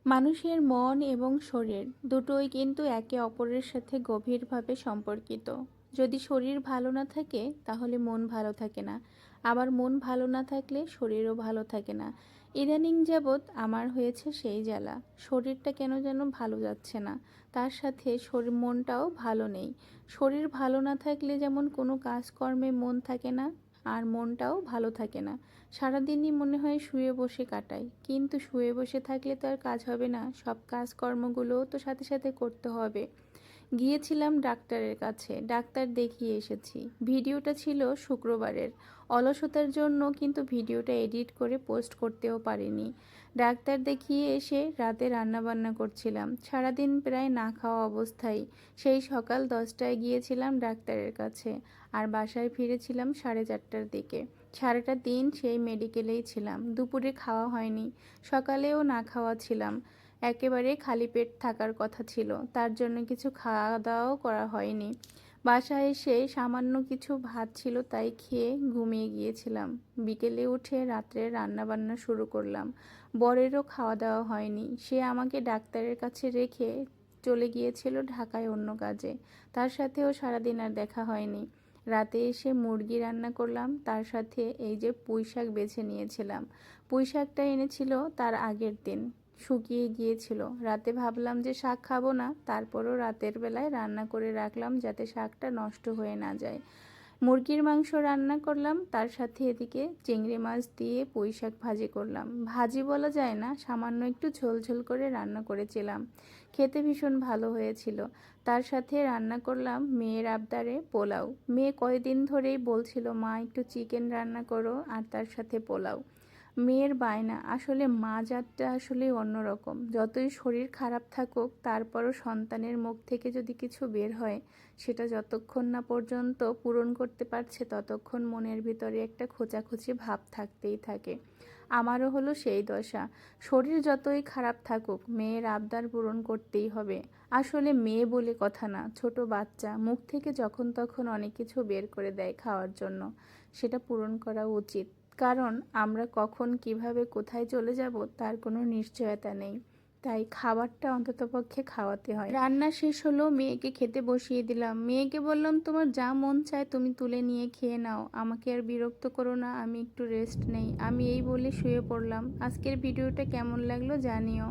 মানুষের মন এবং শরীর দুটোই কিন্তু একে অপরের সাথে গভীরভাবে সম্পর্কিত। যদি শরীর ভালো না থাকে তাহলে মন ভালো থাকে না, আবার মন ভালো না থাকলে শরীরও ভালো থাকে না। ইদানিং যাবৎ আমার হয়েছে সেই জ্বালা, শরীরটা কেন যেন ভালো যাচ্ছে না, তার সাথে শরীর মনটাও ভালো নেই। শরীর ভালো না থাকলে যেমন কোনো কাজকর্মে মন থাকে না, আর মনটাও ভালো থাকে না। সারাদিনই মনে হয় শুয়ে বসে কাটাই, কিন্তু শুয়ে বসে থাকলে তো আর কাজ হবে না, সব কাজকর্মগুলোও তো সাথে সাথে করতে হবে। গিয়েছিলাম ডাক্তারের কাছে, ডাক্তার দেখিয়ে এসেছি। ভিডিওটা ছিল শুক্রবারের, অলসতার জন্য কিন্তু ভিডিওটা এডিট করে পোস্ট করতেও পারিনি। ডাক্তার দেখিয়ে এসে রাতে রান্নাবান্না করছিলাম, সারাদিন প্রায় না খাওয়া অবস্থায়। সেই সকাল 10টায় গিয়েছিলাম ডাক্তারের কাছে, আর বাসায় ফিরেছিলাম 4:30টার দিকে। সারাটা দিন সেই মেডিকেলেই ছিলাম, দুপুরে খাওয়া হয়নি, সকালেও না খাওয়া ছিলাম। একেবারে খালি পেট থাকার কথা ছিল, তার জন্য কিছু খাওয়া দাওয়াও করা হয়নি। বাসায় এসে সামান্য কিছু ভাত ছিল, তাই খেয়ে ঘুমিয়ে গিয়েছিলাম। বিকেলে উঠে রাত্রে রান্নাবান্না শুরু করলাম। বরেরও খাওয়া দাওয়া হয়নি, সে আমাকে ডাক্তারের কাছে রেখে চলে গিয়েছিল ঢাকায় অন্য কাজে। তার সাথেও সারাদিন আর দেখা হয়নি। রাতে এসে মুরগি রান্না করলাম, তার সাথে এই যে পুঁই শাক বেছে নিয়েছিলাম। পুঁই শাকটা এনেছিল তার আগের দিন, শুকিয়ে গিয়েছিল। রাতে ভাবলাম যে শাক খাবো না, তারপরও রাতের বেলায় রান্না করে রাখলাম যাতে শাকটা নষ্ট হয়ে না যায়। মুরগির মাংস রান্না করলাম, তার সাথে এদিকে চিংড়ি মাছ দিয়ে পুঁই শাক ভাজি করলাম। ভাজি বলা যায় না, সামান্য একটু ঝোল ঝোল করে রান্না করেছিলাম, খেতে ভীষণ ভালো হয়েছিল। তার সাথে রান্না করলাম মেয়ের আবদারে পোলাও। মেয়ে কয়েকদিন ধরেই বলছিল মা একটু চিকেন রান্না করো আর তার সাথে পোলাও। মেয়ের বায়না, আসলে মা জাতটা আসলে অন্যরকম। যতই শরীর খারাপ থাকুক তারপরও সন্তানের মুখ থেকে যদি কিছু বের হয়, সেটা যতক্ষণ না পর্যন্ত পূরণ করতে পারছে ততক্ষণ মনের ভিতরে একটা খোঁচাখুচি ভাব থাকতেই থাকে। আমারও হলো সেই দশা। শরীর যতই খারাপ থাকুক মেয়ের আবদার পূরণ করতেই হবে। আসলে মেয়ে বলে কথা না, ছোট বাচ্চা মুখ থেকে যখন তখন অনেক কিছু বের করে দেয় খাওয়ার জন্য, সেটা পূরণ করা উচিত। কারণ আমরা কখন কিভাবে কোথায় চলে যাব তার কোনো নিশ্চয়তা নেই, তাই খাবারটা অন্ততপক্ষে খাওয়াতে হয়। রান্না শেষ হলো, মেয়েকে খেতে বসিয়ে দিলাম। মেয়েকে বললাম তোমার যা মন চায় তুমি তুলে নিয়ে খেয়ে নাও, আমাকে আর বিরক্ত করো না, আমি একটু রেস্ট নেই। আমি এই বলে শুয়ে পড়লাম। আজকের ভিডিওটা কেমন লাগলো জানিও।